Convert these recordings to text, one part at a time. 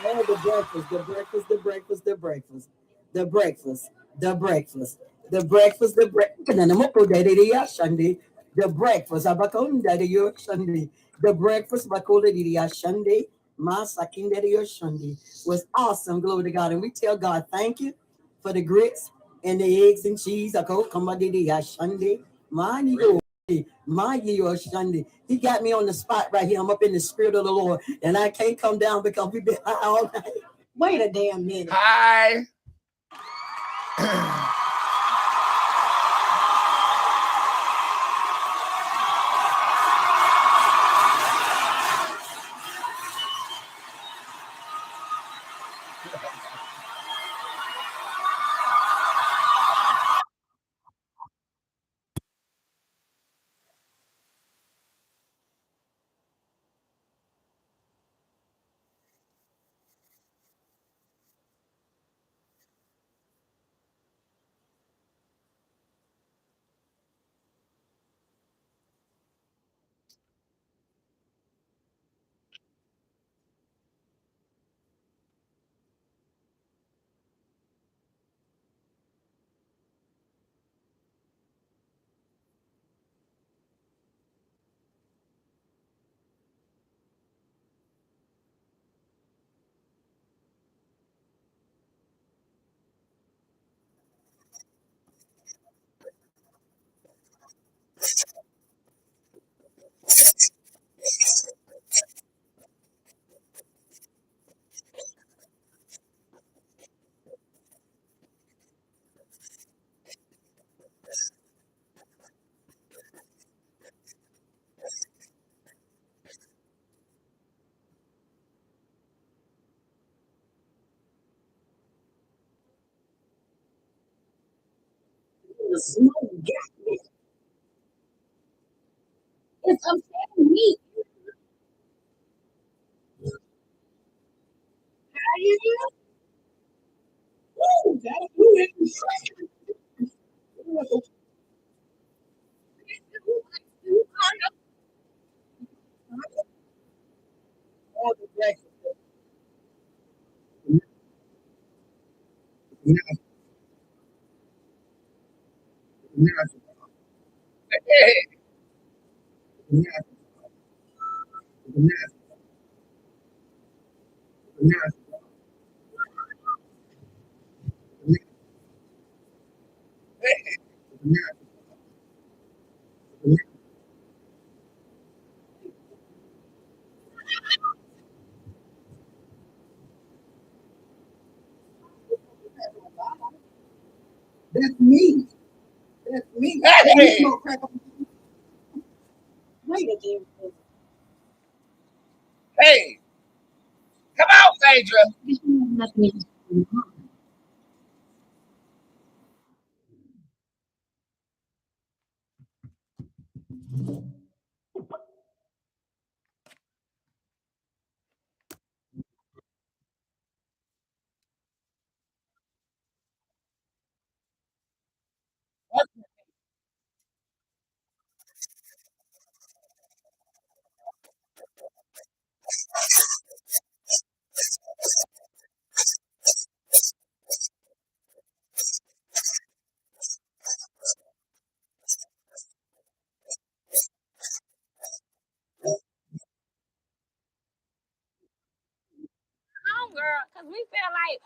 Oh, the breakfast, the breakfast, the breakfast, the breakfast, the breakfast, the breakfast, the breakfast, the breakfast. The breakfast, abakunda de yo Sunday. The breakfast, bakola de Sunday. Masakinda de yo Sunday was awesome. Glory to God, and we tell God thank you for the grits and the eggs and cheese. I go come on the Sunday. Man, my year Sunday. He got me on the spot right here. I'm up in the spirit of the Lord, and I can't come down because we've been high all night. Wait a damn minute. Hi. The smoke got me. It's upsetting me. How you doing? Woo, that's good. Oh, the breakfast. Yeah, yeah, yeah, yeah, yeah, yeah, yeah. That's me. That's me. Hey. Wait a damn minute. Hey. Come out, Phaedra. Home girl, because we feel like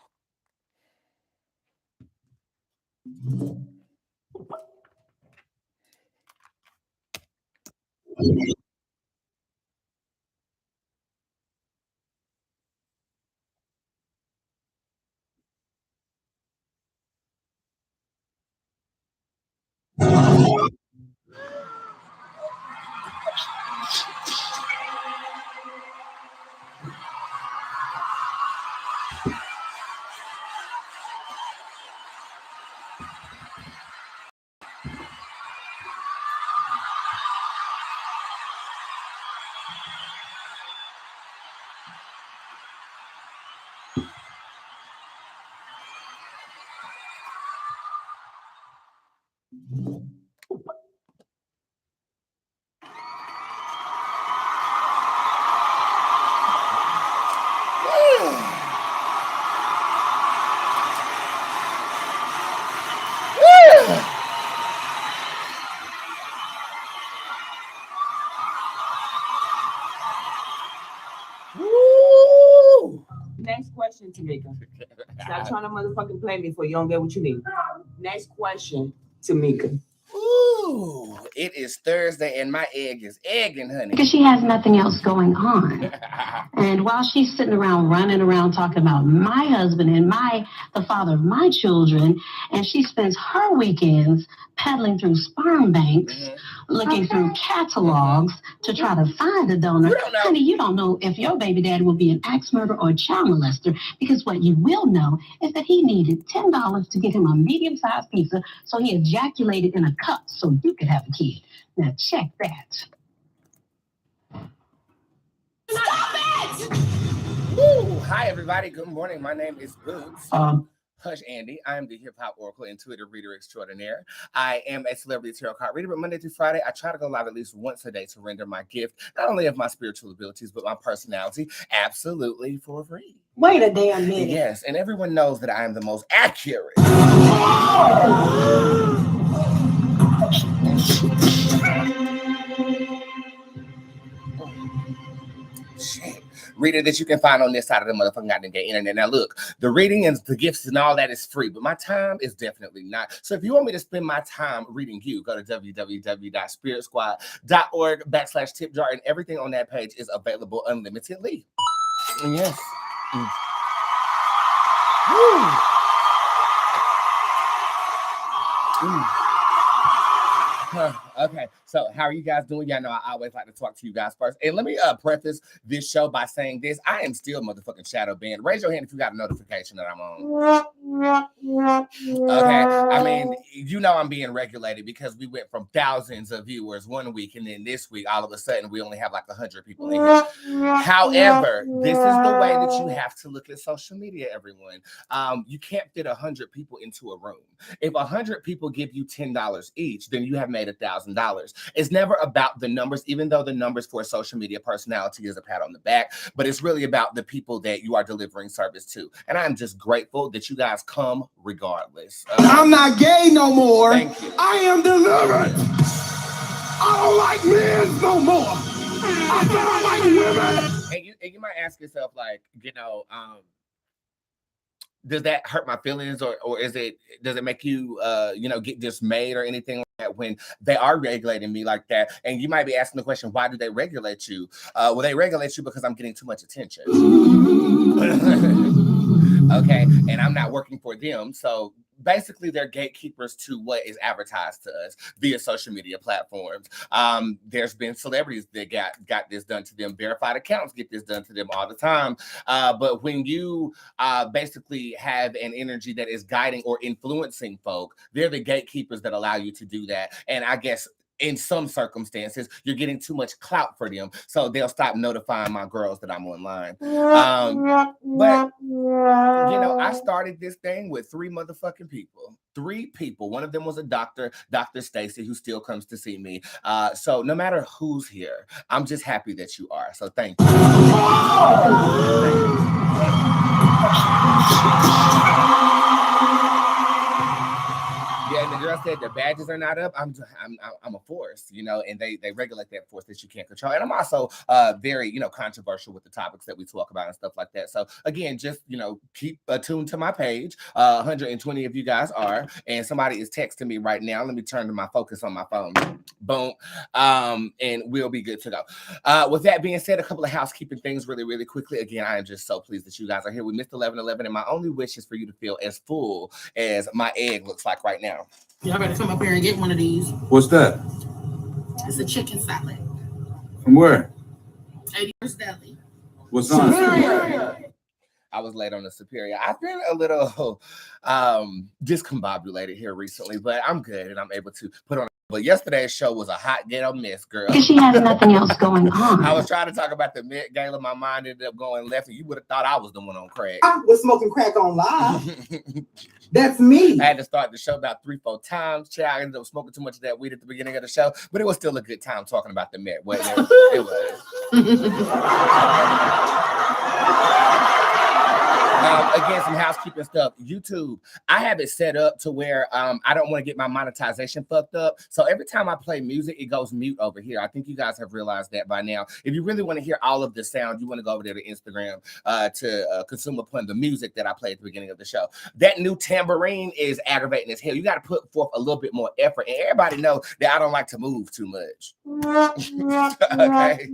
question, Tamika. Stop trying to motherfucking play me for you don't get what you need. Next question, Tamika. Ooh, it is Thursday and my egg is egging, honey. Because she has nothing else going on. And while she's sitting around running around talking about my husband and the father of my children, and she spends her weekends peddling through sperm banks, looking through catalogs to try to find a donor. Honey, you don't know if your baby daddy will be an axe murderer or a child molester, because what you will know is that he needed $10 to get him a medium-sized pizza, so he ejaculated in a cup so you could have a kid. Now check that. Stop it! Woo! Hi, everybody. Good morning. My name is Bootz. Hush, Andy. I am the hip hop oracle, intuitive reader extraordinaire. I am a celebrity tarot card reader, but Monday through Friday, I try to go live at least once a day to render my gift, not only of my spiritual abilities, but my personality, absolutely for free. Wait a damn minute. Yes, and everyone knows that I am the most accurate. Shit. Reader that you can find on this side of the motherfucking goddamn gay internet. Now look, the reading and the gifts and all that is free, but my time is definitely not. So if you want me to spend my time reading you, go to www.spiritsquad.org/tipjar, and everything on that page is available unlimitedly. Yes. Okay, so how are you guys doing? Y'all know I always like to talk to you guys first. And let me preface this show by saying this. I am still motherfucking shadow banned. Raise your hand if you got a notification that I'm on. Okay, I mean, you know I'm being regulated because we went from thousands of viewers one week, and then this week, all of a sudden, we only have like 100 people in here. However, this is the way that you have to look at social media, everyone. You can't fit 100 people into a room. If 100 people give you $10 each, then you have made $1,000. It's never about the numbers, even though the numbers for a social media personality is a pat on the back, but it's really about the people that you are delivering service to. And I'm just grateful that you guys come regardless. I'm not gay no more. Thank you. I am delivered. I don't like men no more. I don't like women. And you might ask yourself, like, does that hurt my feelings, or does it make you get dismayed or anything like that when they are regulating me like that? And you might be asking the question, why do they regulate you? Well, they regulate you because I'm getting too much attention. Okay, and I'm not working for them, so basically they're gatekeepers to what is advertised to us via social media platforms. There's been celebrities that got this done to them. Verified accounts get this done to them all the time. But when you basically have an energy that is guiding or influencing folk, they're the gatekeepers that allow you to do that. And I guess in some circumstances, you're getting too much clout for them, so they'll stop notifying my girls that I'm online. But I started this thing with 3 motherfucking people. 3 people. One of them was a doctor, Dr. Stacy, who still comes to see me. So no matter who's here, I'm just happy that you are. So thank you. Yeah, and the girl said the badges are not up. I'm a force, and they regulate that force that you can't control. And I'm also very, controversial with the topics that we talk about and stuff like that. So again, just keep attuned to my page. 120 of you guys are, and somebody is texting me right now. Let me turn to my focus on my phone. Boom. And we'll be good to go. With that being said, a couple of housekeeping things really, really quickly. Again, I am just so pleased that you guys are here. We missed 11/11, and my only wish is for you to feel as full as my egg looks like right now. Y'all better come up here and get one of these. What's that? It's a chicken salad. From where? 81st Deli. What's on? I was late on the Superior. I've been a little discombobulated here recently, but I'm good and I'm able to put on. But yesterday's show was a hot ghetto mess, girl. Because she has nothing else going on. I was trying to talk about the Met Gala. My mind ended up going left, and you would have thought I was the one on crack. I was smoking crack on live. That's me. I had to start the show about 3-4 times. Child, I ended up smoking too much of that weed at the beginning of the show, but it was still a good time talking about the Met. Wasn't it? It was. Again, some housekeeping stuff. YouTube, I have it set up to where I don't want to get my monetization fucked up. So every time I play music, it goes mute over here. I think you guys have realized that by now. If you really want to hear all of the sound, you want to go over there to Instagram to consume upon the music that I play at the beginning of the show. That new tambourine is aggravating as hell. You got to put forth a little bit more effort. And everybody know that I don't like to move too much. Okay.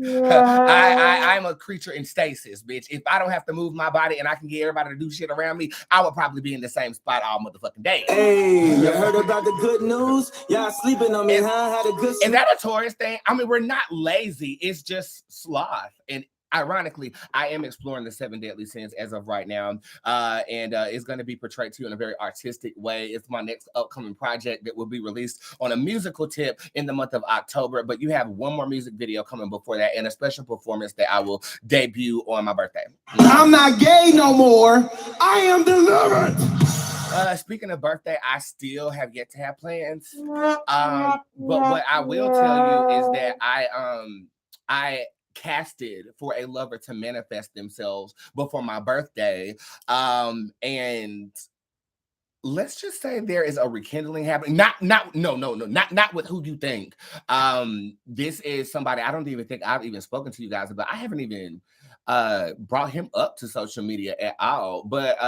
I'm a creature in stasis, bitch. If I don't have to move my body and I can get everybody to do shit around me, I would probably be in the same spot all motherfucking day. Hey, you heard about the good news? Y'all sleeping on me, huh? Had a good sleep. Is that a Taurus thing? I mean, we're not lazy. It's just sloth. And ironically, I am exploring the 7 deadly sins as of right now, and it's going to be portrayed to you in a very artistic way. It's my next upcoming project that will be released on a musical tip in the month of October, but you have one more music video coming before that and a special performance that I will debut on my birthday. I'm not gay no more. I am delivered. Speaking of birthday, I still have yet to have plans. But what I will tell you is that I casted for a lover to manifest themselves before my birthday. And let's just say there is a rekindling happening. Not with who you think. This is somebody I don't even think I've even spoken to you guys about. I haven't even brought him up to social media at all, but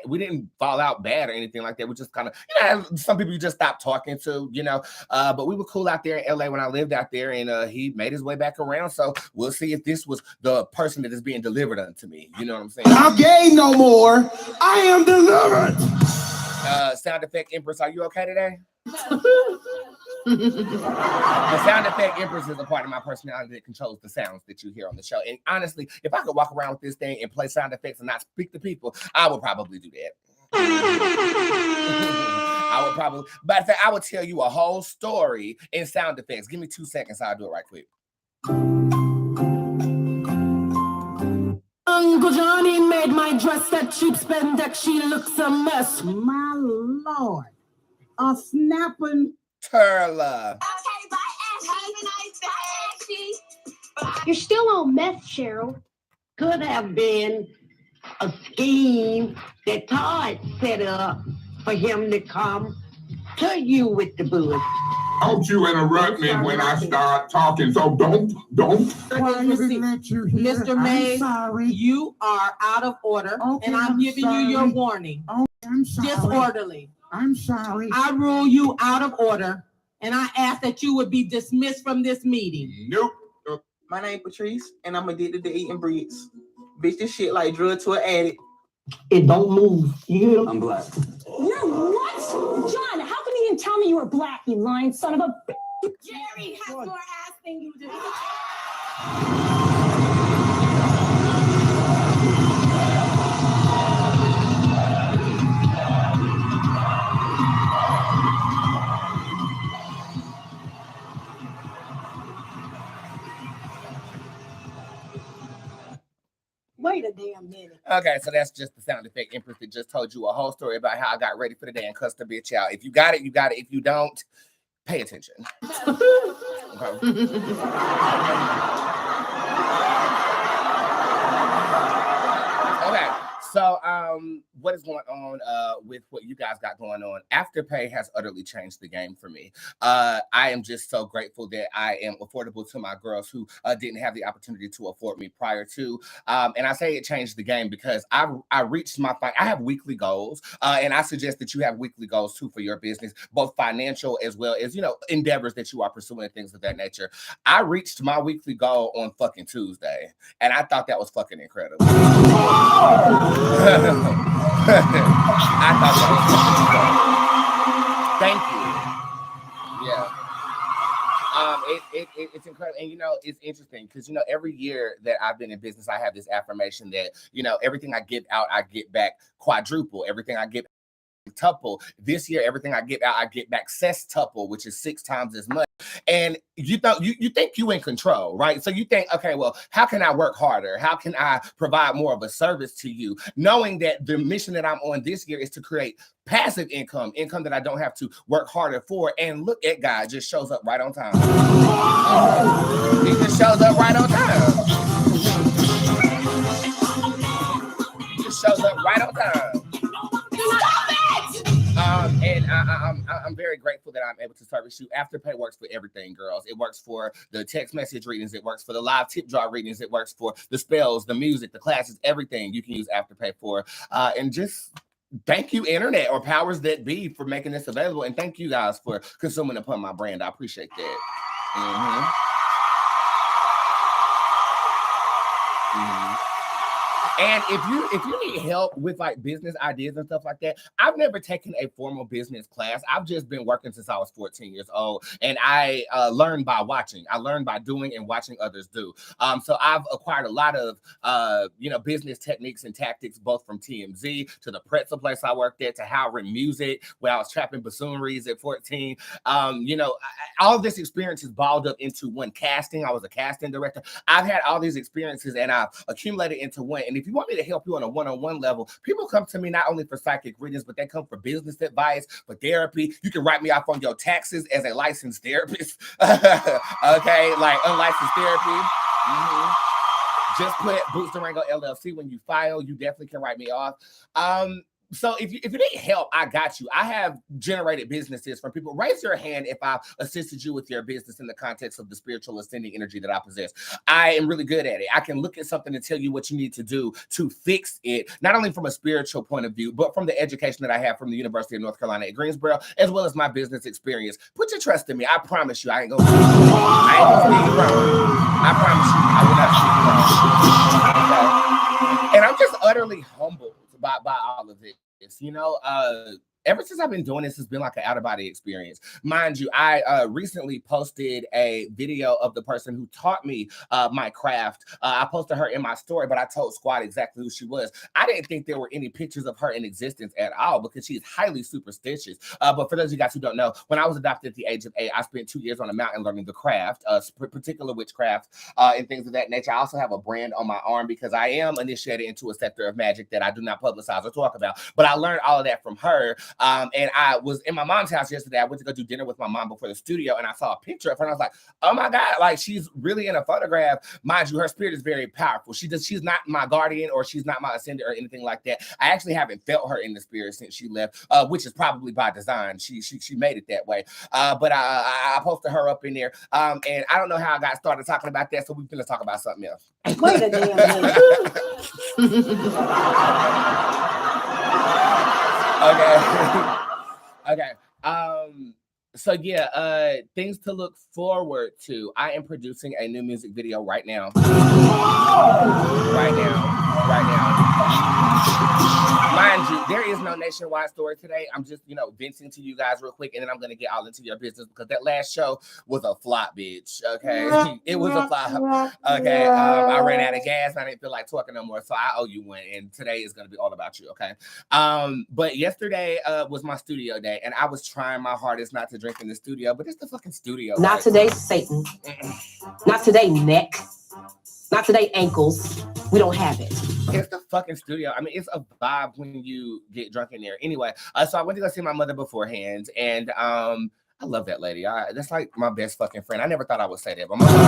we didn't fall out bad or anything like that. We just kind of, some people you just stop talking to, but we were cool out there in LA when I lived out there, and he made his way back around. So we'll see if this was the person that is being delivered unto me. You know what I'm saying? I'm gay no more. I am delivered. Sound effect Empress, are you okay today? The sound effect Empress is a part of my personality that controls the sounds that you hear on the show. And honestly, if I could walk around with this thing and play sound effects and not speak to people, I would probably do that. I would probably, but I would tell you a whole story in sound effects. Give me 2 seconds, I'll do it right quick. Uncle Johnny made my dress that cheap spandex. She looks a mess. My Lord. A snapping Turla. You're still on meth, Cheryl. Could have been a scheme that Todd set up for him to come to you with the bush. Don't you interrupt me when I start talking, so don't. Mr. Mays, you are out of order, and I'm giving you your warning. I'm sorry. Disorderly. I'm sorry. I rule you out of order, and I ask that you would be dismissed from this meeting. Nope. My name Patrice, and I'm addicted to eating bricks. Bitch, this shit like drug to an addict. It don't move. You hear him? I'm black. You're what? John, how come you didn't tell me you were black, you lying son of a... Jerry has more ass than you do. Wait a damn minute. Okay, so that's just the sound effect Empress that just told you a whole story about how I got ready for the day and cussed the bitch out. If you got it, you got it. If you don't, pay attention. Okay, so what is going on with what you guys got going on? Afterpay has utterly changed the game for me. I am just so grateful that I am affordable to my girls who didn't have the opportunity to afford me prior to. And I say it changed the game because I reached my, I have weekly goals, and I suggest that you have weekly goals too for your business, both financial as well as, endeavors that you are pursuing, things of that nature. I reached my weekly goal on fucking Tuesday, and I thought that was fucking incredible. I thought that was thank you. Yeah. It's incredible. And it's interesting because every year that I've been in business, I have this affirmation that everything I give out, I get back quadruple. Everything I give tuple. This year, everything I get out, I get back sextuple, which is 6 times as much. And you think you in control, right? So you think, okay, well, how can I work harder? How can I provide more of a service to you? Knowing that the mission that I'm on this year is to create passive income that I don't have to work harder for. And look at God, just shows up right on time. He just shows up right on time. He just shows up able to service you. Afterpay works for everything, girls. It works for the text message readings. It works for the live tip jar readings. It works for the spells, the music, the classes, everything you can use Afterpay for. And just thank you, Internet or powers that be, for making this available. And thank you guys for consuming upon my brand. I appreciate that. And if you need help with like business ideas and stuff like that, I've never taken a formal business class. I've just been working since I was 14 years old, and I learned by watching. I learned by doing and watching others do. So I've acquired a lot of business techniques and tactics, both from TMZ to the pretzel place I worked at to how I run music when I was trapping bassoonries at 14. All of this experience is balled up into one. Casting. I was a casting director. I've had all these experiences and I've accumulated into one. And if you want me to help you on a one-on-one level, people come to me not only for psychic readings, but they come for business advice, for therapy. You can write me off on your taxes as a licensed therapist. Okay, like unlicensed therapy. Just put Bootz Durango LLC when you file. You definitely can write me off. So if you need help, I got you. I have generated businesses from people. Raise your hand if I've assisted you with your business in the context of the spiritual ascending energy that I possess. I am really good at it. I can look at something and tell you what you need to do to fix it, not only from a spiritual point of view, but from the education that I have from the University of North Carolina at Greensboro, as well as my business experience. Put your trust in me. I promise you, I ain't gonna steal you wrong. I promise you, I will not steal you wrong. Okay? And I'm just utterly humbled by all of this. Ever since I've been doing this, it's been like an out-of-body experience. Mind you, I recently posted a video of the person who taught me my craft. I posted her in my story, but I told Squad exactly who she was. I didn't think there were any pictures of her in existence at all because she's highly superstitious. But for those of you guys who don't know, when I was adopted at the age of 8, I spent 2 years on a mountain learning the craft, particular witchcraft and things of that nature. I also have a brand on my arm because I am initiated into a sector of magic that I do not publicize or talk about. But I learned all of that from her. And I was in my mom's house yesterday. I went to go do dinner with my mom before the studio, and I saw a picture of her, and I was like, oh my God, like she's really in a photograph. Mind you, her spirit is very powerful. She's not my guardian or she's not my ascendant or anything like that. I actually haven't felt her in the spirit since she left, which is probably by design. She made it that way. But I posted her up in there. And I don't know how I got started talking about that, so we're going to talk about something else. Wait a damn minute. Okay. So yeah, things to look forward to. I am producing a new music video right now. Right now. Mind you, there is no nationwide story today. I'm just, venting to you guys real quick, and then I'm gonna get all into your business because that last show was a flop, bitch. Okay, it was a flop. Okay, I ran out of gas. And I didn't feel like talking no more, so I owe you one. And today is gonna be all about you. Okay. But yesterday was my studio day, and I was trying my hardest not to drink in the studio, but it's the fucking studio. Not today, Satan. Not today, neck. Not today, ankles. We don't have it. It's the fucking studio. I mean, it's a vibe when you get drunk in there. Anyway, so I went to go see my mother beforehand, and I love that lady. That's like my best fucking friend. I never thought I would say that, but my mom is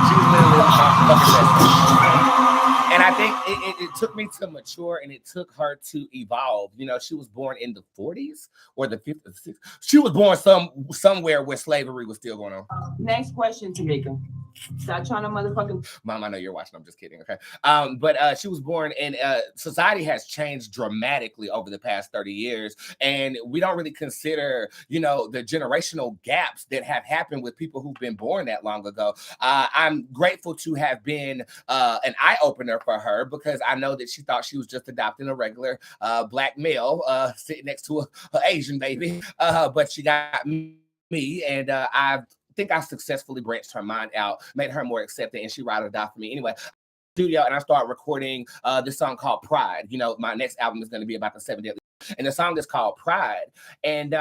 she's literally my fucking best friend. And I think it took me to mature, and it took her to evolve. She was born in the 40s or the 50s. She was born somewhere where slavery was still going on. Next question, Tamika. Stop trying to motherfucking. Mom, I know you're watching. I'm just kidding. Okay. But she was born, and society has changed dramatically over the past 30 years. And we don't really consider, the generational gaps that have happened with people who've been born that long ago. I'm grateful to have been an eye-opener for her because I know that she thought she was just adopting a regular black male sitting next to an Asian baby. But she got me, and I think I successfully branched her mind out, made her more accepting, and she ride or die for me. Anyway, studio, and I started recording this song called Pride. My next album is going to be about the 7 Deadly. And the song is called Pride. And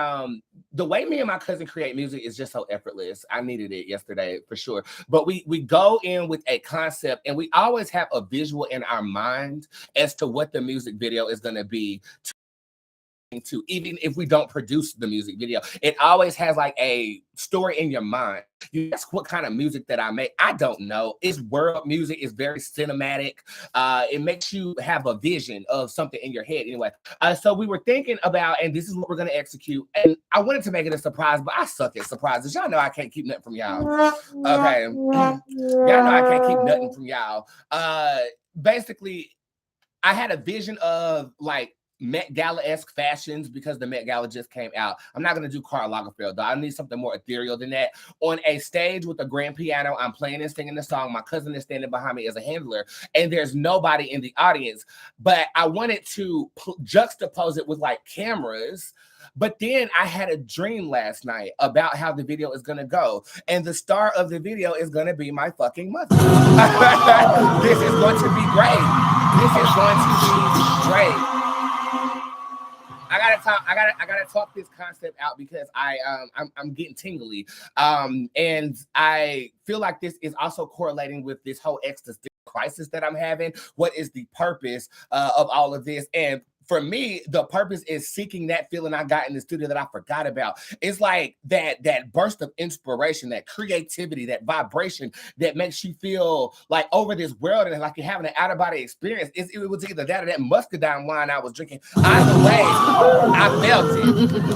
the way me and my cousin create music is just so effortless. I needed it yesterday for sure. But we go in with a concept, and we always have a visual in our mind as to what the music video is going to be. to, even if we don't produce the music video. It always has like a story in your mind. You ask what kind of music that I make. I don't know. It's world music. It's very cinematic. It makes you have a vision of something in your head anyway. So we were thinking about, and this is what we're going to execute. And I wanted to make it a surprise, but I suck at surprises. Y'all know I can't keep nothing from y'all. Okay. Y'all know I can't keep nothing from y'all. Basically, I had a vision of like Met Gala-esque fashions because the Met Gala just came out. I'm not going to do Karl Lagerfeld, though. I need something more ethereal than that. On a stage with a grand piano, I'm playing and singing the song. My cousin is standing behind me as a handler, and there's nobody in the audience. But I wanted to juxtapose it with like cameras. But then I had a dream last night about how the video is going to go. And the star of the video is going to be my fucking mother. This is going to be great. This is going to be great. I gotta talk this concept out because I'm getting tingly. And I feel like this is also correlating with this whole existential crisis that I'm having. What is the purpose of all of this? And for me, the purpose is seeking that feeling I got in the studio that I forgot about. It's like that burst of inspiration, that creativity, that vibration that makes you feel like over this world and like you're having an out-of-body experience. It was either that or that muscadine wine I was drinking. Either way, I felt it.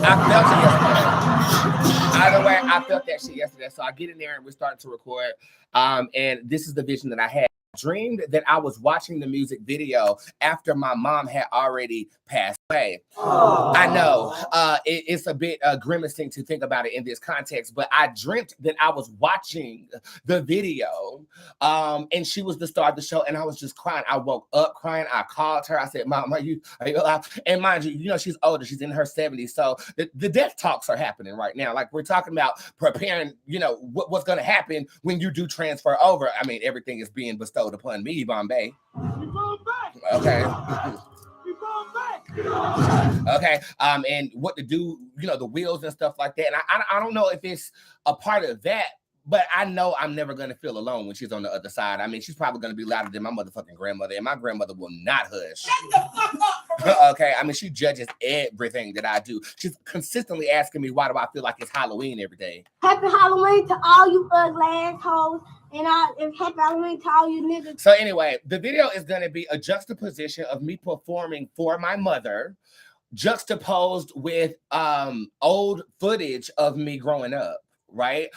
I felt it yesterday. Either way, I felt that shit yesterday. So I get in there and we're starting to record. And this is the vision that I had. Dreamed that I was watching the music video after my mom had already passed away. I know it's a bit grimacing to think about it in this context, but I dreamt that I was watching the video and she was the star of the show and I was just crying. I woke up crying. I called her. I said, Mom, are you alive? And mind you, she's older. She's in her 70s. So the death talks are happening right now. Like we're talking about preparing, what's going to happen when you do transfer over. I mean, everything is being bestowed upon me, Bombay. Okay. Okay. And what to do, the wheels and stuff like that. And I don't know if it's a part of that, but I know I'm never going to feel alone when she's on the other side. I mean, she's probably going to be louder than my motherfucking grandmother, and my grandmother will not hush. Shut the fuck up. Okay. I mean, she judges everything that I do. She's consistently asking me, why do I feel like it's Halloween every day? Happy Halloween to all you ugly assholes. And happy Halloween to all you niggas. So anyway, the video is going to be a juxtaposition of me performing for my mother, juxtaposed with old footage of me growing up. Right.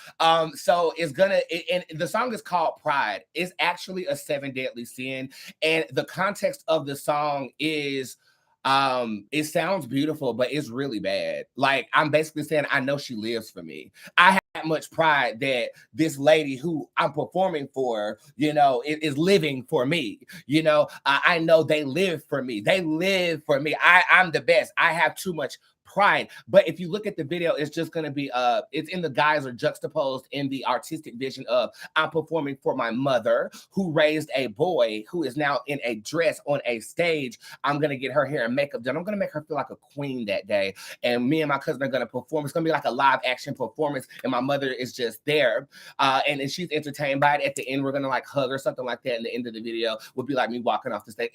So it's and the song is called Pride. It's actually a 7 deadly sin. And the context of the song is it sounds beautiful, but it's really bad. Like I'm basically saying, I know she lives for me. I have that much pride that this lady who I'm performing for, is living for me. I know they live for me. They live for me. I'm the best. I have too much pride. But if you look at the video, it's just going to be it's in the guys are juxtaposed in the artistic vision of I'm performing for my mother who raised a boy who is now in a dress on a stage. I'm going to get her hair and makeup done. I'm going to make her feel like a queen that day. And me and my cousin are going to perform. It's going to be like a live action performance. And my mother is just there. And she's entertained by it. At the end, we're going to like hug or something like that. And the end of the video would be like me walking off the stage.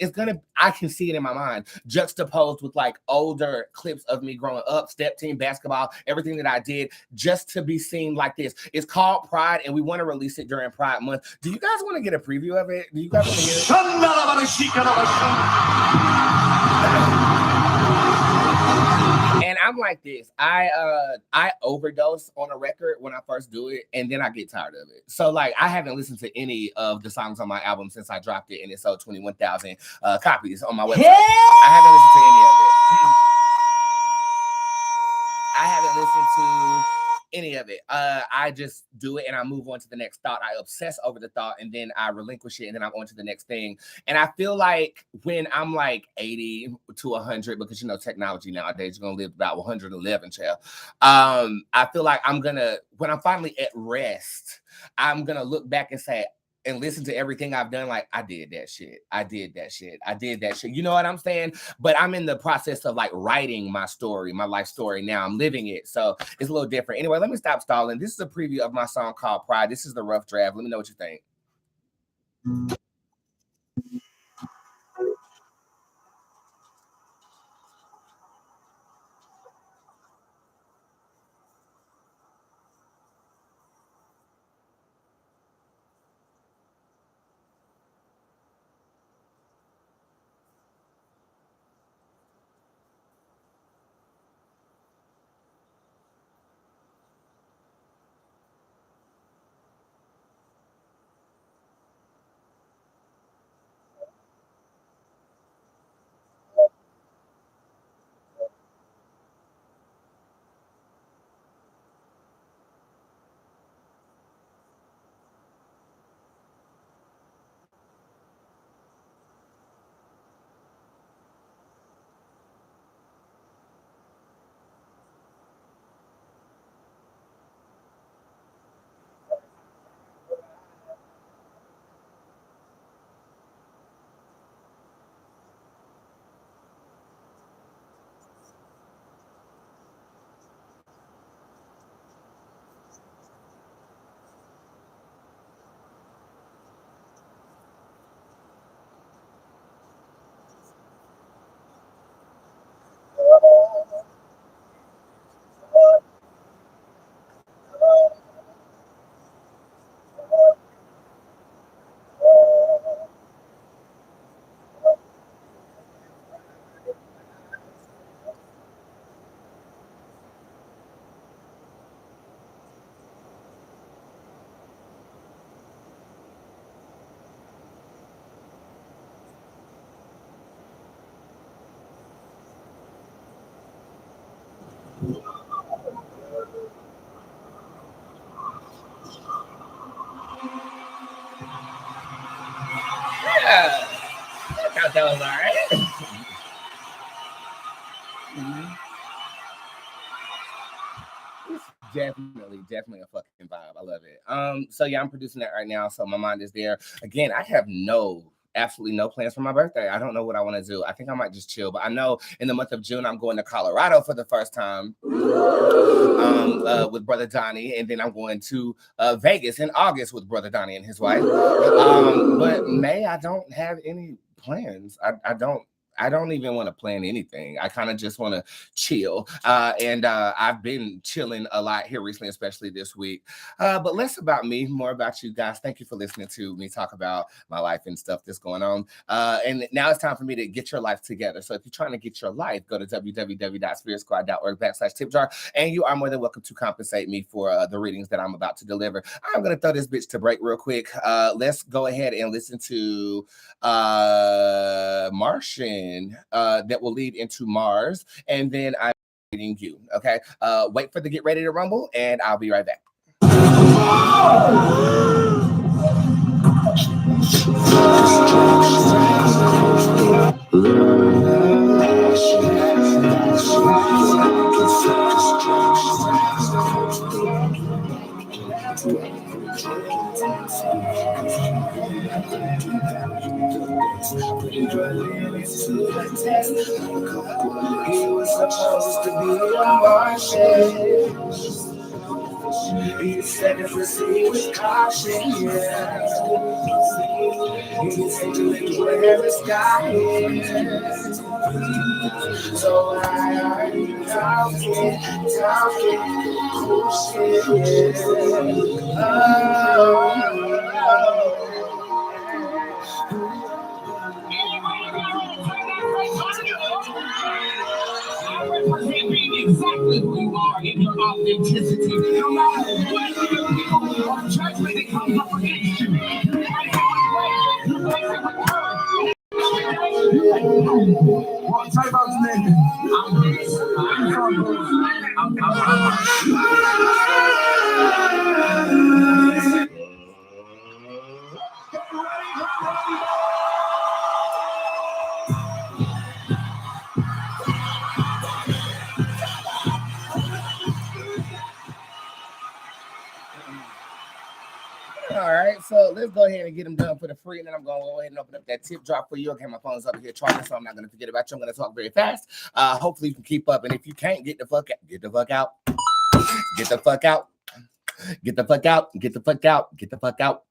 I can see it in my mind, juxtaposed with like older clips of me growing up, step team, basketball, everything that I did just to be seen like this. It's called Pride, and we want to release it during Pride Month. Do you guys want to get a preview of it? Do you guys want to hear it? And I'm like this. I overdose on a record when I first do it, and then I get tired of it. So like I haven't listened to any of the songs on my album since I dropped it, and it sold 21,000 copies on my website. I haven't listened to any of it. I haven't listened to any of it. I just do it and I move on to the next thought. I obsess over the thought and then I relinquish it and then I'm on to the next thing. And I feel like when I'm like 80 to 100, because technology nowadays, you're gonna live about 111, child. I feel like when I'm finally at rest, I'm gonna look back and say, and listen to everything I've done, like I did that shit. You know what I'm saying? But I'm in the process of like writing my story, my life story now. I'm living it. So it's a little different. Anyway, let me stop stalling. This is a preview of my song called Pride. This is the rough draft. Let me know what you think. Yeah. I thought that was all right. Definitely a fucking vibe. I love it. So yeah, I'm producing that right now. So my mind is there. Again, I have absolutely no plans for my birthday. I don't know what I want to do. I think I might just chill. But I know in the month of June, I'm going to Colorado for the first time with Brother Donnie. And then I'm going to Vegas in August with Brother Donnie and his wife. But May, I don't have any plans. I don't even want to plan anything. I kind of just want to chill. And I've been chilling a lot here recently, especially this week. But less about me, more about you guys. Thank you for listening to me talk about my life and stuff that's going on. And now it's time for me to get your life together. So if you're trying to get your life, go to www.spiritsquad.org/tipjar. And you are more than welcome to compensate me for the readings that I'm about to deliver. I'm going to throw this bitch to break real quick. Let's go ahead and listen to Martian. That will lead into Mars, and then I'm reading you. Okay, wait for the Get Ready to Rumble, and I'll be right back. He was supposed to be a Martian. He said to proceed with caution, yeah. He said to look where the sky is. So I are you talking, cool shit, yeah. Being exactly who you are in your authenticity. No matter what judgment that comes up against you, well, tell you about this nigga. All right, so let's go ahead and get them done for the free, and then I'm going to go ahead and open up that tip drop for you. Okay, my phone's up here charging, so I'm not going to forget about you. I'm going to talk very fast. Hopefully you can keep up, and if you can't, get the fuck out. Get the fuck out. Get the fuck out. Get the fuck out. Get the fuck out. Get the fuck out.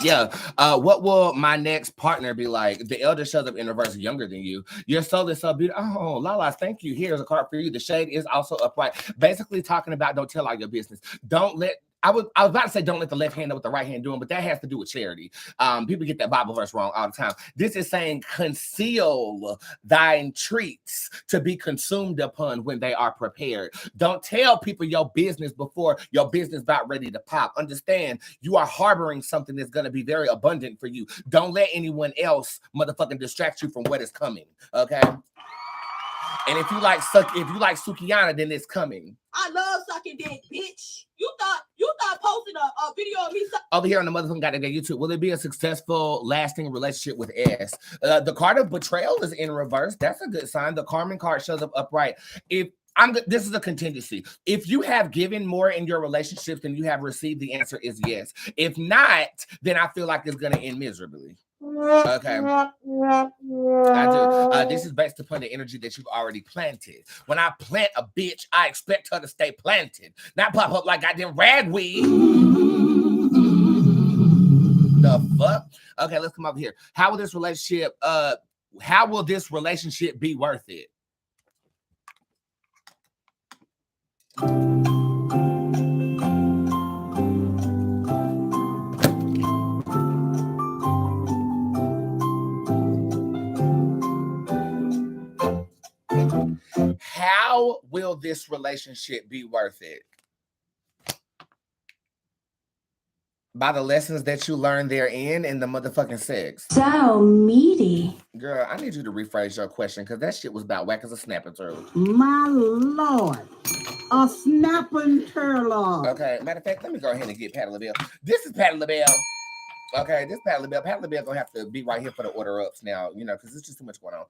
Yeah. What will my next partner be like? The elder shows up in reverse, younger than you. Your soul is so beautiful. Oh, Lala, thank you. Here's a card for you. The shade is also upright. Basically talking about don't tell all your business. Don't let I was about to say don't let the left hand know what the right hand doing, but that has to do with charity. People get that Bible verse wrong all the time. This is saying conceal thine treats to be consumed upon when they are prepared. Don't tell people your business before your business about ready to pop. Understand you are harboring something that's going to be very abundant for you. Don't let anyone else motherfucking distract you from what is coming. Okay. And if you like Sukiyana, then it's coming. I love sucking dick, bitch. You thought posting a video of me over here on the motherfucking goddamn YouTube. Will it be a successful, lasting relationship with S? The card of betrayal is in reverse. That's a good sign. The Karman card shows up upright. This is a contingency. If you have given more in your relationships than you have received, the answer is yes. If not, then I feel like it's going to end miserably. Okay. I do. This is based upon the energy that you've already planted. When I plant a bitch, I expect her to stay planted, not pop up like goddamn ragweed. The fuck? Okay, let's come over here. How will this relationship be worth it? How will this relationship be worth it? By the lessons that you learn therein and the motherfucking sex. So meaty. Girl, I need you to rephrase your question because that shit was about whack as a snapping turtle. My Lord. a snapping turtle. Okay, matter of fact, let me go ahead and get Patty LaBelle. This is Patty LaBelle. Okay, this Patty LaBelle. Patty LaBelle gonna have to be right here for the order ups now, you know, because there's just too much going on.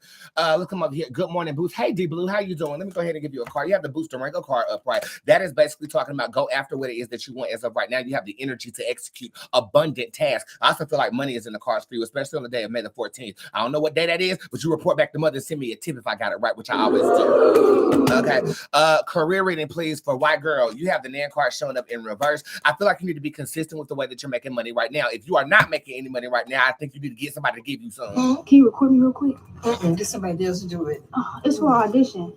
Let's come up here. Good morning, Boots. Hey, D Blue, how you doing? Let me go ahead and give you a card. You have the Boost Durango card up, right? That is basically talking about go after what it is that you want as of right now. You have the energy to execute abundant tasks. I also feel like money is in the cards for you, especially on the day of May the 14th. I don't know what day that is, but you report back to mother and send me a tip if I got it right, which I always do. Okay. Career reading, please, for white girl. You have the Nan card showing up in reverse. I feel like you need to be consistent with the way that you're making money right now. If you are not making any money right now, I think you need to get somebody to give you some. Can you record me real quick? Get somebody else to do it. It's for audition.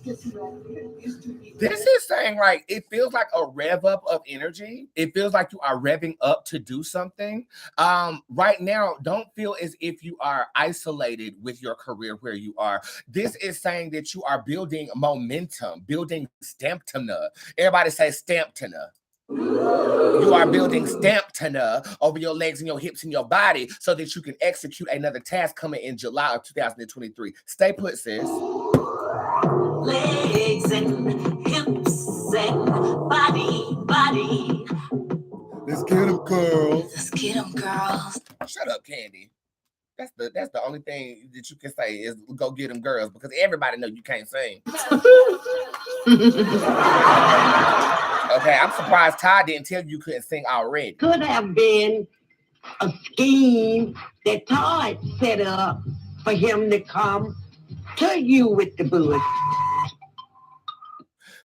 This is saying, like, it feels like a rev up of energy. It feels like you are revving up to do something. Right now, don't feel as if you are isolated with your career where you are. This is saying that you are building momentum, building stamina. Everybody say stamina. You are building stamina over your legs and your hips and your body so that you can execute another task coming in July of 2023. Stay put, sis. Legs and hips and body. Let's get them, girls. Let's get them, girls. Shut up, Candy. That's the only thing that you can say is go get them girls, because everybody know you can't sing. Okay, I'm surprised Todd didn't tell you couldn't sing already. Could have been a scheme that Todd set up for him to come to you with the bullets.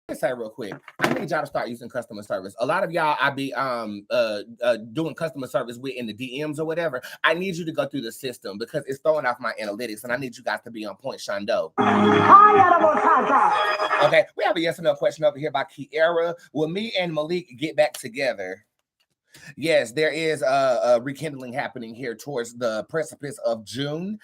Let's say real quick, I need y'all to start using customer service. A lot of y'all I be doing customer service with in the DMs or whatever. I need you to go through the system because it's throwing off my analytics, and I need you guys to be on point, Shondo. Okay, we have a yes or no question over here by Kiara. Will me and Malik get back together? Yes, there is a rekindling happening here towards the precipice of June.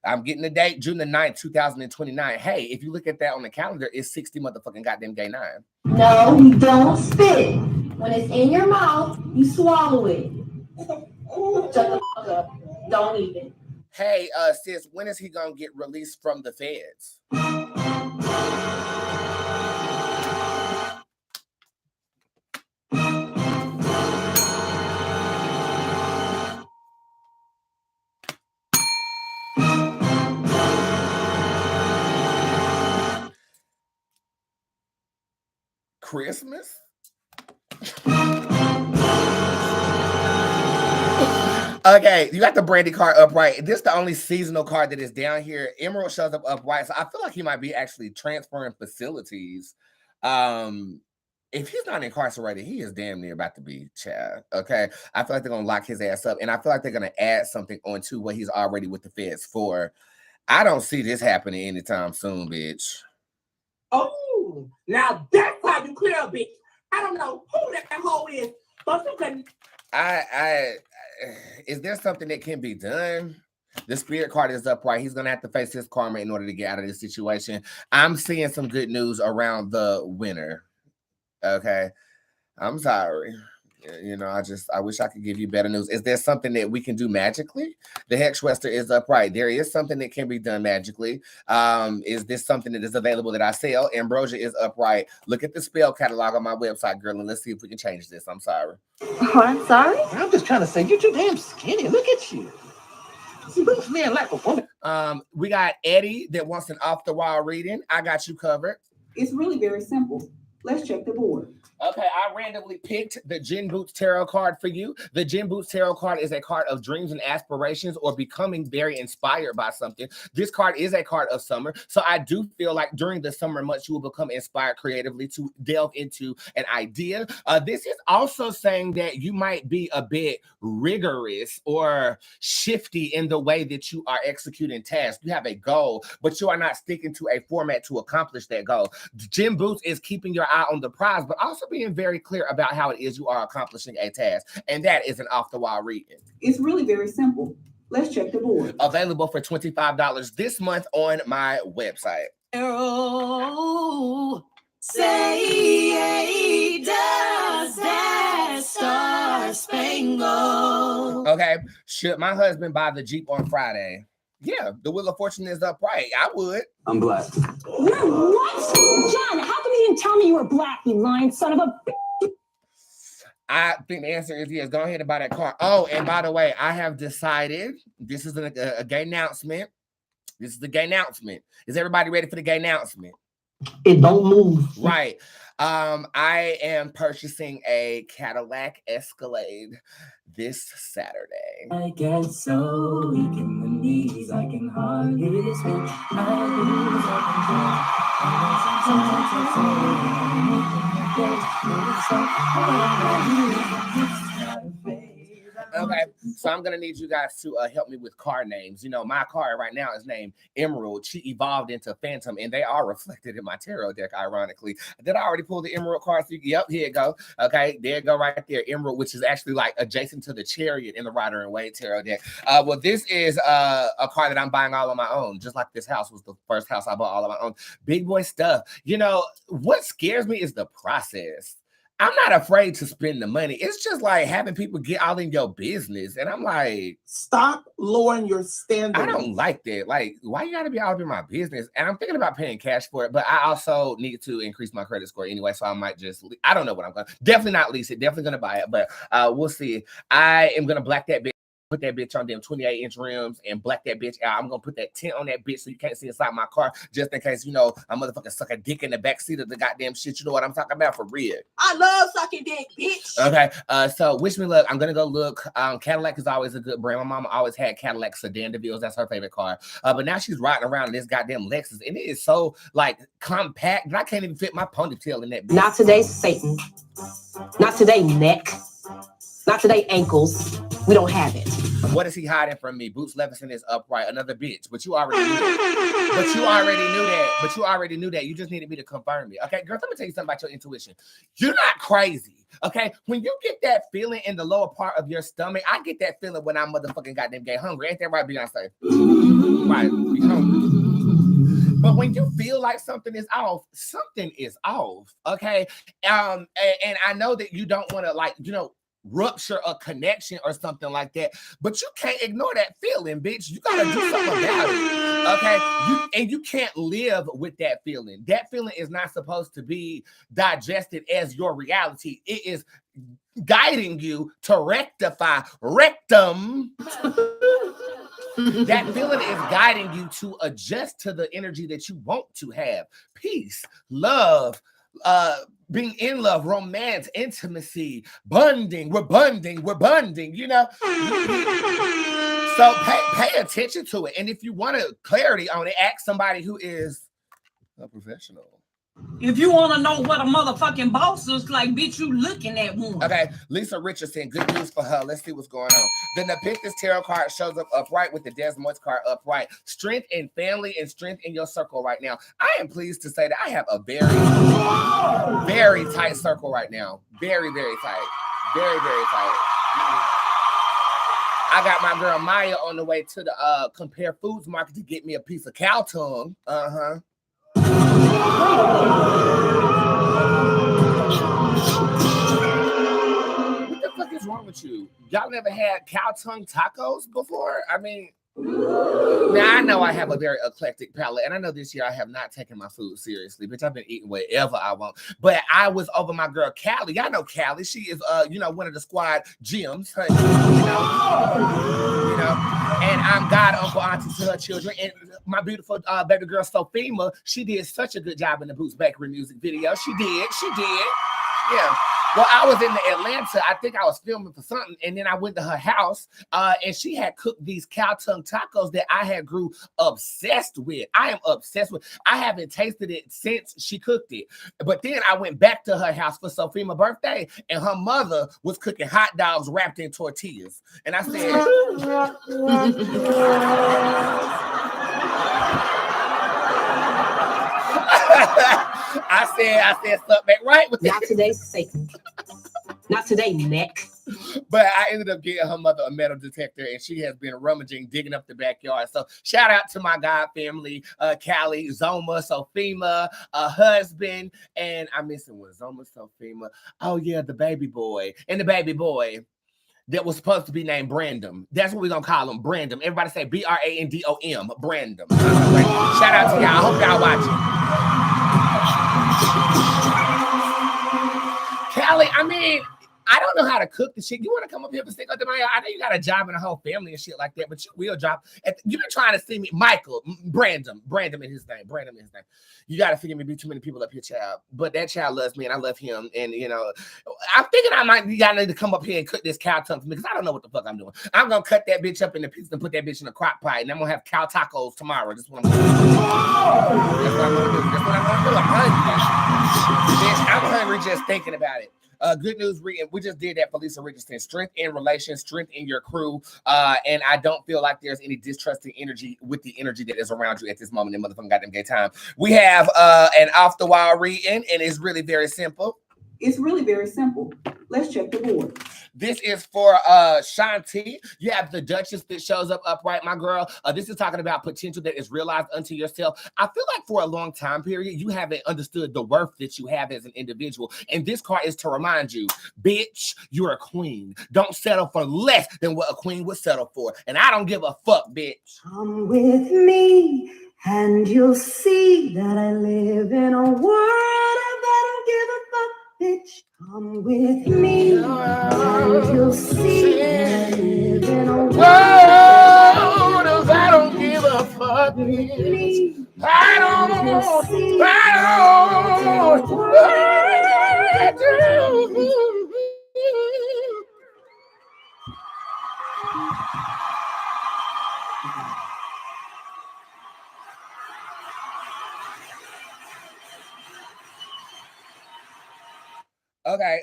I'm getting the date, June the 9th, 2029. Hey, if you look at that on the calendar, it's 60 motherfucking goddamn day 9. No, you don't spit it. When it's in your mouth, you swallow it. Shut the fuck up. Don't eat it. Hey, sis, when is he gonna get released from the feds? Christmas? Okay, you got the Brandy card upright. This is the only seasonal card that is down here. Emerald shows up upright, so I feel like he might be actually transferring facilities. If he's not incarcerated, he is damn near about to be, child. Okay, I feel like they're gonna lock his ass up, and I feel like they're gonna add something onto what he's already with the feds for. I don't see this happening anytime soon, bitch. Oh, now that's how you clear a bitch. I don't know who that hoe is, but you can. Is there something that can be done? The spirit card is upright. He's gonna have to face his karma in order to get out of this situation. I'm seeing some good news around the winter. Okay, I'm sorry. You know, I wish I could give you better news. Is there something that we can do magically? The Hexwester is upright. There is something that can be done magically. Is this something that is available that I sell? Ambrosia is upright. Look at the spell catalog on my website, girl, and let's see if we can change this. I'm sorry. Oh, I'm sorry? I'm just trying to say, you're too damn skinny. Look at you. You look man like a woman. We got Eddie that wants an off-the-wall reading. I got you covered. It's really very simple. Let's check the board. Okay, I randomly picked the Djinn Bootz tarot card for you. The Djinn Bootz tarot card is a card of dreams and aspirations or becoming very inspired by something. This card is a card of summer. So I do feel like during the summer months, you will become inspired creatively to delve into an idea. This is also saying that you might be a bit rigorous or shifty in the way that you are executing tasks. You have a goal, but you are not sticking to a format to accomplish that goal. Djinn Bootz is keeping your eye on the prize, but also being very clear about how it is you are accomplishing a task. And that is an off-the-wall reading. It's really very simple. Let's check the board. Available for $25 this month on my website. Oh, say, does that star spangled? Okay, should my husband buy the Jeep on Friday? Yeah, the Wheel of Fortune is upright. I would. I'm black. What? John, how come he didn't didn't tell me you were black, you lying son of a bitch. I think the answer is yes. Go ahead and buy that car. Oh, and by the way, I have decided this is a gay announcement. This is the gay announcement. Is everybody ready for the gay announcement? It don't move. Right. I am purchasing a Cadillac Escalade this Saturday. I get so weak in the knees, I can hardly speak. Okay, so I'm gonna need you guys to help me with car names. You know, my car right now is named Emerald. She evolved into Phantom, and they are reflected in my tarot deck. Ironically, did I already pull the Emerald card? Yep, here you go. Okay, there you go, right there, Emerald, which is actually like adjacent to the Chariot in the Rider and Waite tarot deck. Well, this is a car that I'm buying all on my own. Just like this house was the first house I bought all on my own. Big boy stuff. You know what scares me is the process. I'm not afraid to spend the money. It's just like having people get all in your business. And I'm like, stop lowering your standards. I don't like that. Like, why you gotta be all up in my business? And I'm thinking about paying cash for it, but I also need to increase my credit score anyway. So I might just, I don't know what I'm gonna, definitely not lease it, definitely gonna buy it, but we'll see. I am gonna black that bitch. Put that bitch on them 28-inch rims and black that bitch out. I'm gonna put that tint on that bitch so you can't see inside my car, just in case, you know, a motherfucker suck a dick in the back seat of the goddamn shit. You know what I'm talking about, for real. I love sucking dick, bitch. Okay, so wish me luck. I'm gonna go look. Cadillac is always a good brand. My mama always had Cadillac Sedan DeVille's. That's her favorite car. But now she's riding around in this goddamn Lexus, and it is so like compact that I can't even fit my ponytail in that bitch. Not today, Satan. Not today, neck. Not today, ankles. We don't have it. What is he hiding from me? Boots Levinson is upright. Another bitch. But you already knew that. But you already knew that. You just needed me to confirm it. Okay, girls, let me tell you something about your intuition. You're not crazy. Okay? When you get that feeling in the lower part of your stomach, I get that feeling when I'm motherfucking goddamn get hungry. Ain't that right, Beyonce? Right. Be hungry. But when you feel like something is off, something is off. Okay. And I know that you don't want to, like, you know, rupture a connection or something like that, but you can't ignore that feeling, bitch. You gotta do something about it. Okay, you can't live with that feeling. That feeling is not supposed to be digested as your reality. It is guiding you to rectify rectum. That feeling is guiding you to adjust to the energy that you want to have: peace, love, being in love, romance, intimacy, bonding. We're bonding, you know. So pay attention to it. And if you want clarity on it, ask somebody who is a professional. If you want to know what a motherfucking boss is like, bitch, you looking at one. Okay, Lisa Richardson, good news for her. Let's see what's going on. The Nepenthes Tarot card shows up upright with the Desmoids card upright. Strength in family and strength in your circle right now. I am pleased to say that I have a very, very tight circle right now. Very, very tight. Very, very tight. I got my girl Maya on the way to the Compare Foods Market to get me a piece of cow tongue. What the fuck is wrong with you? Y'all never had cow tongue tacos before? I mean, now I know I have a very eclectic palate, and I know this year I have not taken my food seriously, bitch. I've been eating whatever I want. But I was over my girl Callie. Y'all know Callie. She is you know, one of the squad gems, honey. You know. And I'm god uncle auntie to her children. And my beautiful baby girl Sophima, she did such a good job in the Boots Bakery music video. She did. Yeah. Well, I was in Atlanta. I think I was filming for something, and then I went to her house, and she had cooked these cow tongue tacos that I had grew obsessed with. I am obsessed with. I haven't tasted it since she cooked it. But then I went back to her house for Sophima's birthday, and her mother was cooking hot dogs wrapped in tortillas. And I said, I said something right with not today, Satan. Not today, neck. But I ended up getting her mother a metal detector, and she has been rummaging, digging up the backyard. So shout out to my god family, Callie, Zoma, Sophima, husband, and I'm missing one. Zoma, Sophima. Oh yeah, the baby boy. And the baby boy that was supposed to be named Brandom. That's what we're gonna call him, Brandom. Everybody say Brandom, Brandom. Shout out to y'all. I hope y'all watching. Allie, I mean, I don't know how to cook the shit. You want to come up here and stick up to my? I know you got a job and a whole family and shit like that, but you will drop. You've been trying to see me, Michael, Brandon is his name. Brandon is his name. You got to figure me be too many people up here, child. But that child loves me and I love him. And you know, I'm thinking I might need to come up here and cook this cow tongue for me because I don't know what the fuck I'm doing. I'm gonna cut that bitch up into pieces and put that bitch in a crock pot, and I'm gonna have cow tacos tomorrow. That's what I'm gonna do. That's what I'm gonna do. That's what I'm gonna do. I'm hungry. Bitch, I'm hungry just thinking about it. Good news, we just did that for Lisa Richardson. Strength in relations, strength in your crew. And I don't feel like there's any distrusting energy with the energy that is around you at this moment in motherfucking goddamn gay time. We have an off the wall reading, and it's really very simple. It's really very simple. Let's check the board. This is for Shanti. You have the Duchess that shows up upright, my girl. This is talking about potential that is realized unto yourself. I feel like for a long time period, you haven't understood the worth that you have as an individual. And this card is to remind you, bitch, you're a queen. Don't settle for less than what a queen would settle for. And I don't give a fuck, bitch. Come with me and you'll see that I live in a world that don't give a fuck. Bitch, come with me and you'll see that I live in a world I don't give a fuck. I don't. Okay,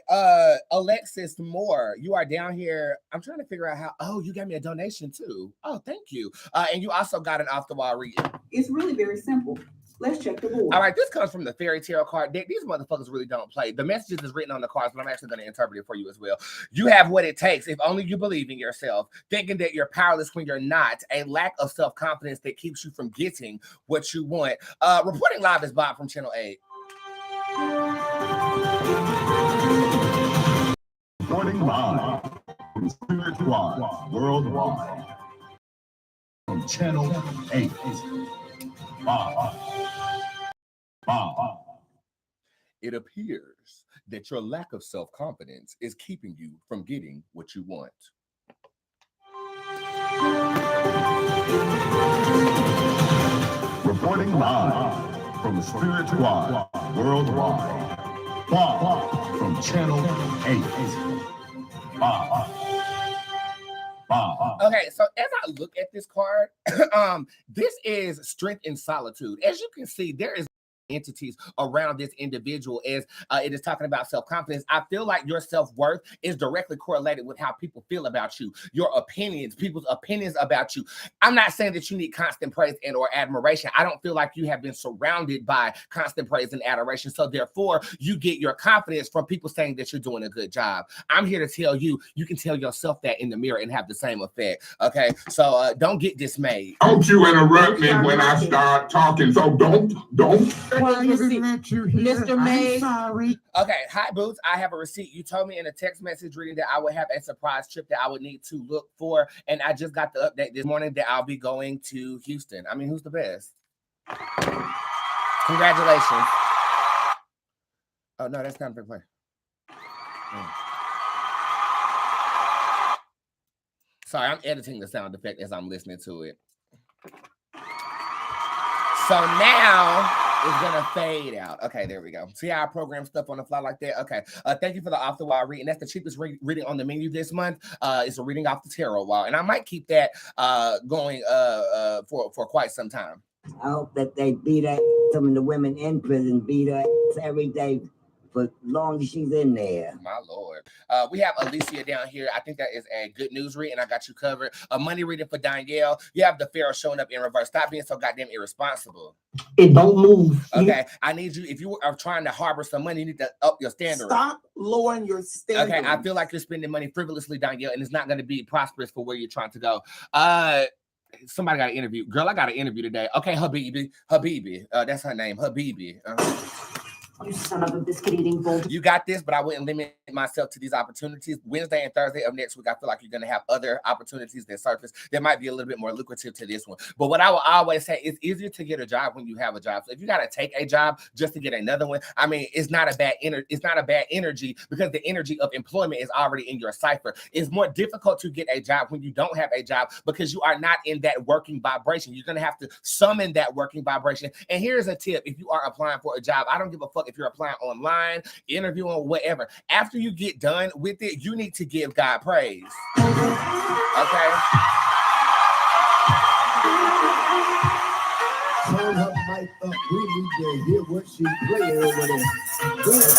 Alexis Moore, you are down here. I'm trying to figure out how. Oh, you gave me a donation too. Oh, thank you. And you also got an off the wall reading. It's really very simple. Let's check the board. All right, this comes from the fairy tale card deck. These motherfuckers really don't play. The messages is written on the cards, but I'm actually going to interpret it for you as well. You have what it takes if only you believe in yourself. Thinking that you're powerless when you're not. A lack of self-confidence that keeps you from getting what you want. Reporting live is Bob from Channel 8. Reporting live from Spirit Squad Worldwide from Channel 8. Bob. It appears that your lack of self-confidence is keeping you from getting what you want. Reporting live from Spirit Squad Worldwide. Bob from Channel 8. Bob. Okay, so as I look at this card, this is strength in solitude. As you can see, there is entities around this individual as it is talking about self-confidence. I feel like your self-worth is directly correlated with how people feel about you, your opinions, people's opinions about you. I'm not saying that you need constant praise and or admiration. I don't feel like you have been surrounded by constant praise and adoration. So therefore, you get your confidence from people saying that you're doing a good job. I'm here to tell you, you can tell yourself that in the mirror and have the same effect. Okay, so don't get dismayed. Don't you interrupt me when I start talking. So don't. Mr. Mays. Sorry. Okay, hi Boots. I have a receipt. You told me in a text message reading that I would have a surprise trip that I would need to look for, and I just got the update this morning that I'll be going to Houston. I mean, who's the best? Congratulations. Oh no, that's not a big play. Sorry, I'm editing the sound effect as I'm listening to it. So now it's gonna fade out. Okay, there we go. See how I program stuff on the fly like that? Okay. Thank you for the off the wall reading. That's the cheapest reading on the menu this month. It's a reading off the tarot wall, and I might keep that going for quite some time. I hope that they beat her. Some of the women in prison beat her every day for long as she's in there. My Lord. We have Alicia down here. I think that is a good news read, and I got you covered. A money reading for Danielle. You have the Pharaoh showing up in reverse. Stop being so goddamn irresponsible. It don't move. Okay, I need you, if you are trying to harbor some money, you need to up your standard. Stop lowering your standard. Okay, I feel like you're spending money frivolously, Danielle, and it's not going to be prosperous for where you're trying to go. Somebody got an interview. Girl, I got an interview today. Okay, Habibi. That's her name, Habibi. You son of a biscuit-eating bull. You got this, but I wouldn't limit myself to these opportunities. Wednesday and Thursday of next week, I feel like you're going to have other opportunities that surface that might be a little bit more lucrative to this one. But what I will always say, it's easier to get a job when you have a job. So if you got to take a job just to get another one, I mean, it's not a bad energy because the energy of employment is already in your cipher. It's more difficult to get a job when you don't have a job because you are not in that working vibration. You're going to have to summon that working vibration. And here's a tip. If you are applying for a job, I don't give a fuck if you're applying online, interviewing, whatever. After you get done with it, you need to give God praise. Okay? Turn her mic up, we need to hear what she's playing over there. Go ahead,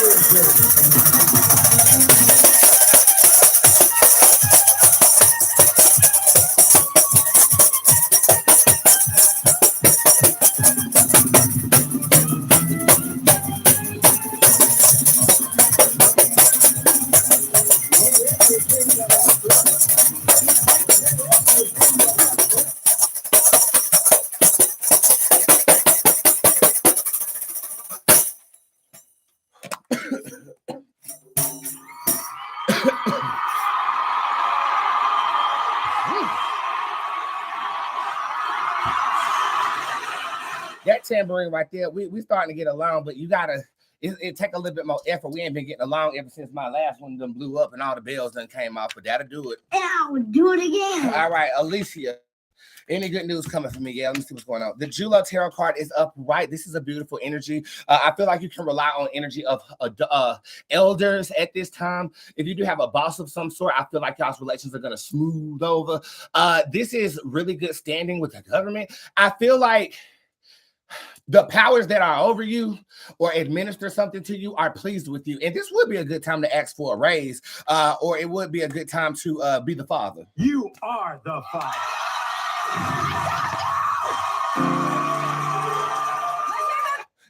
That tambourine right there, we starting to get along, but you gotta it take a little bit more effort. We ain't been getting along ever since my last one done blew up and all the bells done came off, but that'll do it. And I would do it again. All right, Alicia. Any good news coming for me? Yeah, let me see what's going on. The Julo Tarot card is upright. This is a beautiful energy. I feel like you can rely on energy of elders at this time. If you do have a boss of some sort, I feel like y'all's relations are going to smooth over. This is really good standing with the government. I feel like the powers that are over you or administer something to you are pleased with you. And this would be a good time to ask for a raise, or it would be a good time to be the father. You are the father.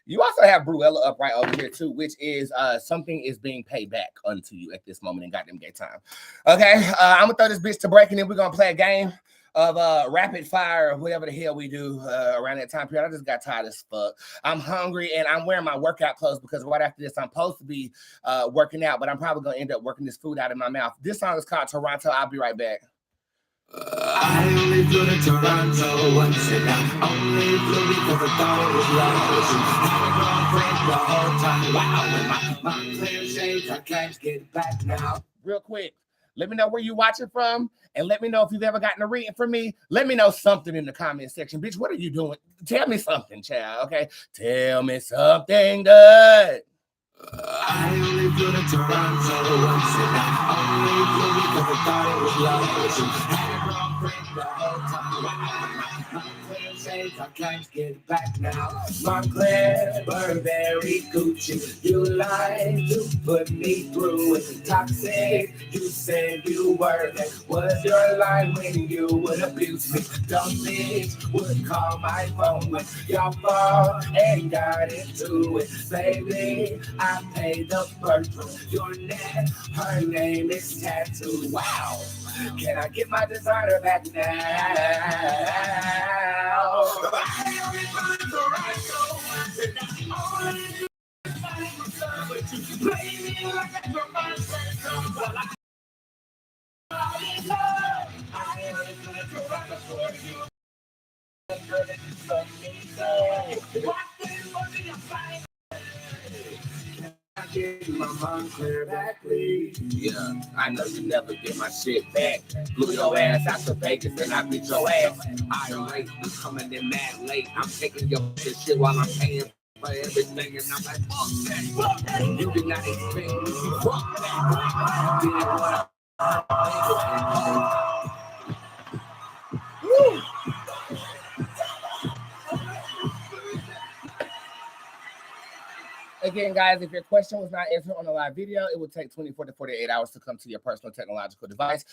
You also have Bruella upright over here too, which is something is being paid back unto you at this moment in goddamn gay time. Okay, I'm gonna throw this bitch to break and then we're gonna play a game of rapid fire or whatever the hell we do around that time period. I just got tired as fuck. I'm hungry and I'm wearing my workout clothes because right after this I'm supposed to be working out, but I'm probably gonna end up working this food out of my mouth. This song is called Toronto. I'll be right back. I only flew to Toronto once and I only flew because I thought it was love. Had a girlfriend the whole time. Wow, with my clear shades, I can't get back now. Real quick, let me know where you watching from and let me know if you've ever gotten a reading from me. Let me know something in the comment section. Bitch, what are you doing? Tell me something, child, okay? Tell me something good. I only flew to Toronto once and I only flew because I thought it was love. Had a girlfriend the whole time. Wow, my clear shades, I can't get back now. Montclair, Burberry, Gucci. You lied to put me through it. Toxic, you said you were. That was your line when you would abuse me. Dumb bitch would call my phone when y'all fall and got into it. Baby, I paid the first from your neck. Her name is tattooed. Wow. Can I get my designer back now? I only find Toronto once and I only do but you play me like a drummer. I only find Toronto for you. I get my Montclair back, please. Yeah, I know you never get my shit back. Blew your ass out to Vegas and I beat your ass. I'm late, I'm coming in mad late. I'm taking your shit while I'm paying for everything. And I'm like, fuck that. You did not expect me to fuck that. Did what Woo! Again, guys, if your question was not answered on a live video, it will take 24 to 48 hours to come to your personal technological device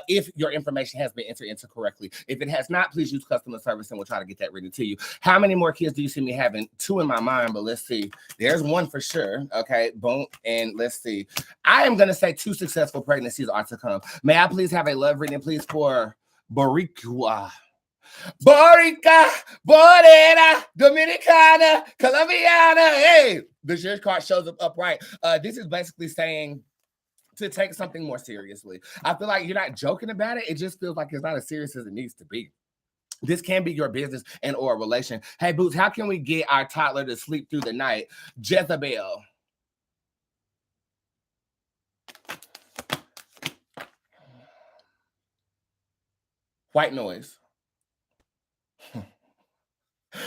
if your information has been entered into correctly. If it has not, please use customer service and we'll try to get that ready to you. How many more kids do you see me having? 2 in my mind, but let's see. There's 1 for sure. Okay, boom. And let's see. I am going to say 2 successful pregnancies are to come. May I please have a love reading, please, for Boricua. Borica, Borera, Dominicana, Colombiana. Hey, The Judge card shows up upright. This is basically saying to take something more seriously. I feel like you're not joking about it. It just feels like it's not as serious as it needs to be. This can be your business and or a relation. Hey, Boots, how can we get our toddler to sleep through the night? Jezebel. White noise.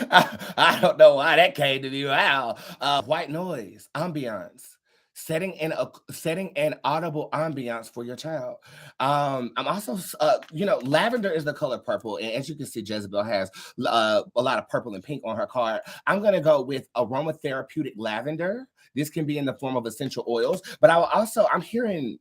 I don't know why that came to you. Wow. White noise, ambiance. Setting an audible ambiance for your child. I'm also, lavender is the color purple, and as you can see, Jezebel has a lot of purple and pink on her card. I'm gonna go with aromatherapeutic lavender. This can be in the form of essential oils, but I'm hearing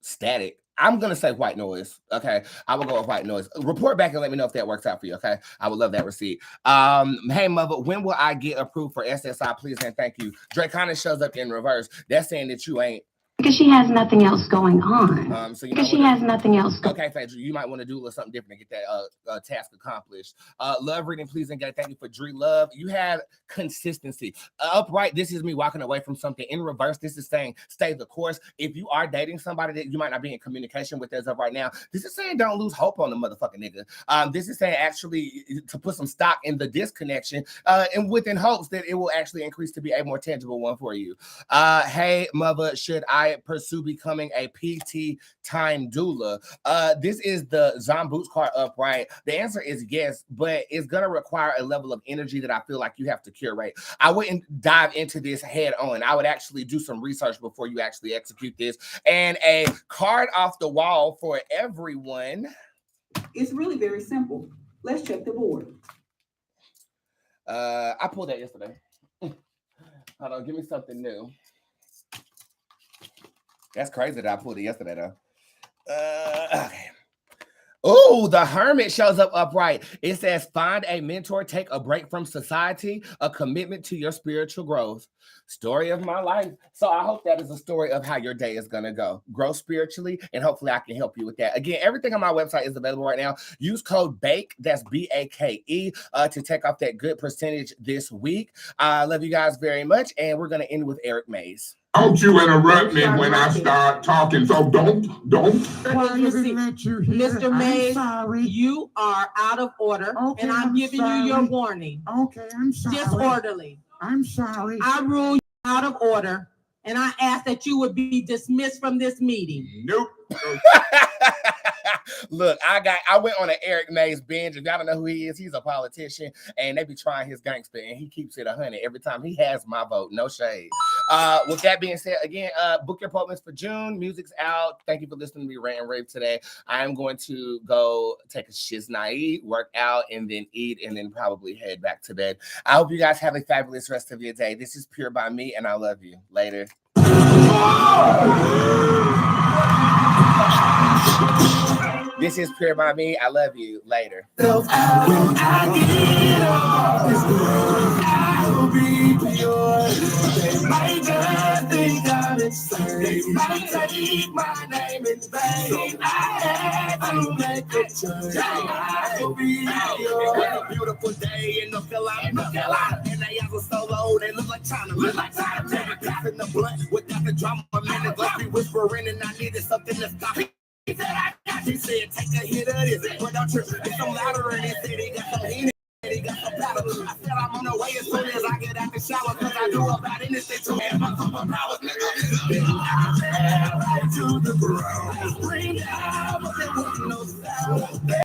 static. I'm gonna say white noise. Okay, I will go with white noise. Report back and let me know if that works out for you. Okay, I would love that receipt. Hey mother, when will I get approved for SSI? Please and thank you. Dracona shows up in reverse. That's saying that you ain't. Because she has nothing else going on. Because she has nothing else. Okay, Phaedra, you might want to do a little something different to get that task accomplished. Love reading, please and thank you for Dree Love. You have consistency. Upright, this is me walking away from something. In reverse, this is saying stay the course. If you are dating somebody that you might not be in communication with as of right now, this is saying don't lose hope on the motherfucking nigga. This is saying actually to put some stock in the disconnection and within hopes that it will actually increase to be a more tangible one for you. Hey mother, should I pursue becoming a PT time doula? This is the Djinn Bootz card upright. The answer is yes, but it's gonna require a level of energy that I feel like you have to curate. I wouldn't dive into this head on. I would actually do some research before you actually execute this. And a card off the wall for everyone. It's really very simple. Let's check the board. I pulled that yesterday. Hold on, give me something new. That's crazy that I pulled it yesterday, though. Okay. Oh, the Hermit shows up upright. It says, find a mentor, take a break from society, a commitment to your spiritual growth. Story of my life. So I hope that is a story of how your day is going to go. Grow spiritually, and hopefully I can help you with that. Again, everything on my website is available right now. Use code BAKE, that's B-A-K-E, to take off that good percentage this week. I love you guys very much, and we're going to end with Eric Mays. Don't you interrupt me when I start talking, so don't. Mr. Mays, you are out of order, and I'm giving you your warning. Okay, I'm sorry. Disorderly. I'm sorry. I rule you out of order, and I ask that you would be dismissed from this meeting. Nope. Look, I went on an Eric Mays binge. If y'all don't know who he is, he's a politician, and they be trying his gangster, and he keeps it 100 every time. He has my vote, no shade. With that being said, again, book your appointments for June. Music's out. Thank you for listening to me rant and rave today. I am going to go take a shiznai, work out, and then eat, and then probably head back to bed. I hope you guys have a fabulous rest of your day. This is Pure by me, and I love you. Later. This is Pure by me. I love you. Later. When I get off this world, I will be pure. They might just think I'm insane. They might take my name in vain. I had to make a change. I will be pure. It was a beautiful day in North Carolina. And they have a solo. They look like China. Passing the blunt without the drama. Man, the glass be whispering, and I needed something to stop. He said, take a hit of this, but don't trip. It's some louder, and he said he got some heat. He got some powder. I said I'm on the way as soon as I get out the shower, cause I do about anything to have my superpowers, nigga. Then I fell right to the ground. Screamed out, but there wasn't no